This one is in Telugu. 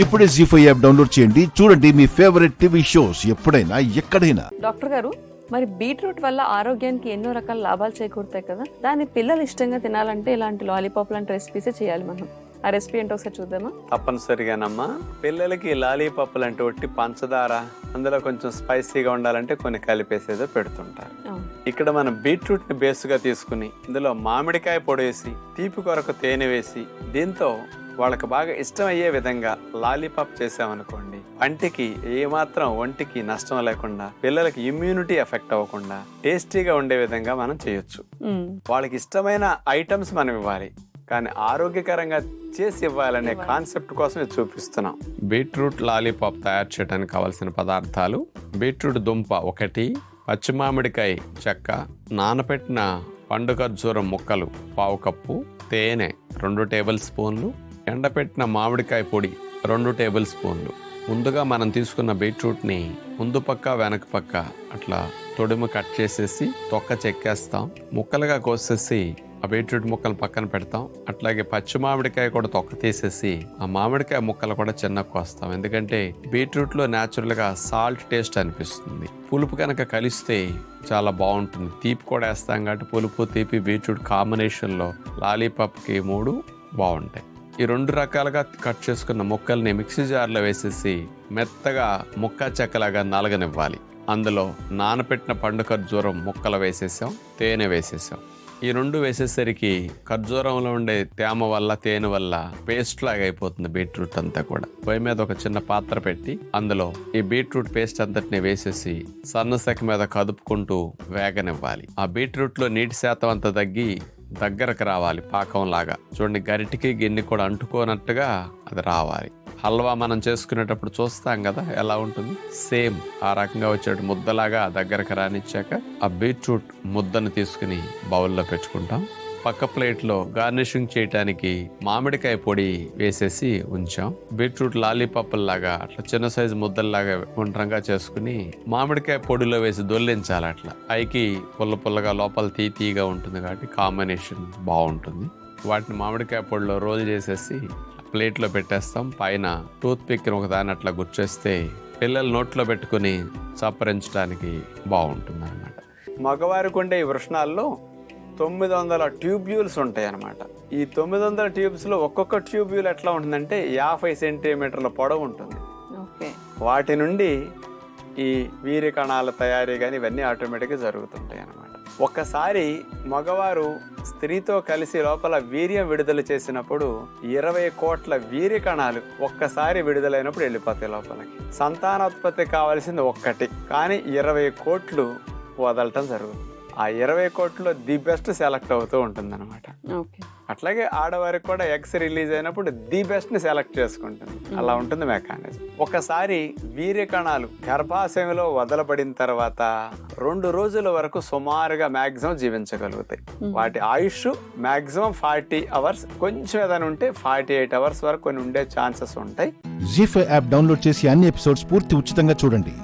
ఇప్పుడే జీ5 యాప్ డౌన్లోడ్ చేయండి. చూడండి మీ ఫేవరెట్ టీవీ షోస్ ఎప్పుడైనా ఎక్కడైనా. డాక్టర్ గారు, మరి బీట్రూట్ వల్ల ఆరోగ్యానికి ఎన్నో రకాల లాభాలు చేకూరుతాయి కదా, దాన్ని పిల్లలు ఇష్టంగా తినాలంటే ఇలాంటి లాలీపాప్ లాంటి రెసిపీసే చేయాలి మనం. ఆ రెసిపీ ఏంటో ఒకసారి చూద్దామా? తప్పనిసరిగానమ్మా. పిల్లలకి లాలీపాప్ లాంటి ఒట్టి పంచదార, అందులో కొంచెం స్పైసీగా ఉండాలంటే కొన్ని కలిపేసేదో పెడుతుంటారు. ఇక్కడ మనం బీట్రూట్ ని బేస్గా తీసుకుని ఇందులో మామిడికాయ పొడి వేసి, తీపి కొరకు తేనె వేసి, దీంతో వాళ్ళకి బాగా ఇష్టమయ్యే విధంగా లాలీపాప్ చేసామనుకోండి, పంటికి ఏమాత్రం ఒంటికి నష్టం లేకుండా, పిల్లలకి ఇమ్యూనిటీ ఎఫెక్ట్ అవ్వకుండా టేస్టీగా ఉండే విధంగా మనం చేయొచ్చు. వాళ్ళకి ఇష్టమైన ఐటమ్స్ మనం ఇవ్వాలి, కానీ ఆరోగ్యకరంగా చేసి ఇవ్వాలనే కాన్సెప్ట్ కోసం చూపిస్తున్నాం. బీట్రూట్ లాలీపాప్ తయారు చేయడానికి కావాల్సిన పదార్థాలు: బీట్రూట్ దుంప 1, పచ్చి మామిడికాయ చెక్క, నానపెట్టిన పండు ఖర్జూరం ముక్కలు 1/2 కప్పు, తేనె 2 టేబుల్ స్పూన్లు, ఎండపెట్టిన మామిడికాయ పొడి 2 టేబుల్ స్పూన్లు. ముందుగా మనం తీసుకున్న బీట్రూట్ని ముందు పక్క వెనక పక్క అట్లా తొడిమ కట్ చేసేసి తొక్క చెక్కేస్తాం. ముక్కలుగా కోసేసి ఆ బీట్రూట్ ముక్కలు పక్కన పెడతాం. అట్లాగే పచ్చి మామిడికాయ కూడా తొక్క తీసేసి ఆ మామిడికాయ ముక్కలు కూడా చిన్న కోస్తాం. ఎందుకంటే బీట్రూట్ లో న్యాచురల్ గా సాల్ట్ టేస్ట్ అనిపిస్తుంది. పులుపు కనుక కలిస్తే చాలా బాగుంటుంది. తీపి కూడా వేస్తాం కాబట్టి పులుపు తీపి బీట్రూట్ కాంబినేషన్ లో లాలీపాప్ కి 3 బాగుంటాయి. ఈ 2 రకాలుగా కట్ చేసుకున్న ముక్కల్ని మిక్సీ జార్లో వేసేసి మెత్తగా ముక్క చెక్కలాగా నలగనివ్వాలి. అందులో నానపెట్టిన పండు ఖర్జూరం ముక్కలు వేసేసాం, తేనె వేసేసాం. ఈ 2 వేసేసరికి ఖర్జూరంలో ఉండే తేమ వల్ల, తేనె వల్ల పేస్ట్ లాగా అయిపోతుంది బీట్రూట్ అంతా కూడా. పొయ్యి మీద ఒక చిన్న పాత్ర పెట్టి అందులో ఈ బీట్రూట్ పేస్ట్ అంతటిని వేసేసి సన్న సెక మీద కదుపుకుంటూ వేగనివ్వాలి. ఆ బీట్రూట్ లో నీటి శాతం అంతా తగ్గి దగ్గరకు రావాలి, పాకం లాగా. చూడండి, గరిటికి గిన్నె కూడా అంటుకోనట్టుగా అది రావాలి. హల్వా మనం చేసుకునేటప్పుడు చూస్తాం కదా ఎలా ఉంటుంది, సేమ్ ఆ రకంగా వచ్చేటి ముద్దలాగా దగ్గరకు రానిచ్చాక ఆ బీట్రూట్ ముద్దను తీసుకుని బౌల్లో పెట్టుకుంటాం. పక్క ప్లేట్లో గార్నిషింగ్ చేయడానికి మామిడికాయ పొడి వేసేసి ఉంచాం. బీట్రూట్ లాలీపాప్ లాగా అట్లా చిన్న సైజు ముద్దల్లాగా గుండ్రంగా చేసుకుని మామిడికాయ పొడిలో వేసి దొల్లించాలి. అట్లా పైకి పుల్ల పుల్లగా లోపల తీగా ఉంటుంది కాబట్టి కాంబినేషన్ బాగుంటుంది. వాటిని మామిడికాయ పొడిలో రోల్ చేసేసి ప్లేట్లో పెట్టేస్తాం. పైన టూత్ పిక్ ఒకదాన్ని అట్లా గుచ్చేస్తే పిల్లలు నోట్లో పెట్టుకుని చప్పరించడానికి బాగుంటుంది అనమాట. మగవారికి ఉండే ఈ వృషణాల్లో 900 ట్యూబ్యూల్స్ ఉంటాయి అన్నమాట. ఈ 900 ట్యూబ్స్ లో ఒక్కొక్క ట్యూబ్యూల్ ఎట్లా ఉంటుందంటే 50 సెంటీమీటర్ల పొడవు ఉంటుంది. వాటి నుండి ఈ వీర్య కణాల తయారీ కానీ ఇవన్నీ ఆటోమేటిక్గా జరుగుతుంటాయి అన్నమాట. ఒక్కసారి మగవారు స్త్రీతో కలిసి లోపల వీర్యం విడుదల చేసినప్పుడు 20 కోట్ల వీర్య కణాలు ఒక్కసారి విడుదలైనప్పుడు వెళ్ళిపోతాయి లోపలికి. సంతానోత్పత్తి కావాల్సింది 1, కానీ 20 కోట్లు వదలటం జరుగుతుంది. ఆ 20 కోట్లు ది బెస్ట్ సెలెక్ట్ అవుతూ ఉంటుంది అనమాట. అట్లాగే ఆడవారికి కూడా ఎగ్స్ రిలీజ్ అయినప్పుడు ది బెస్ట్ ని సెలెక్ట్ చేసుకుంటుంది. అలా ఉంటుంది మెకానిజం. ఒకసారి వీర్య కణాలు గర్భాశయంలో వదలబడిన తర్వాత 2 రోజుల వరకు సుమారుగా మాక్సిమం జీవించగలుగుతాయి. వాటి ఆయుష్ మాక్సిమం 40 అవర్స్, కొంచెం ఏదైనా ఉంటే 48 అవర్స్ వరకు కొన్ని ఉండే ఛాన్సెస్ ఉంటాయి. జీ5 యాప్ డౌన్లోడ్ చేసి అన్ని ఎపిసోడ్స్ పూర్తి ఉచితంగా చూడండి.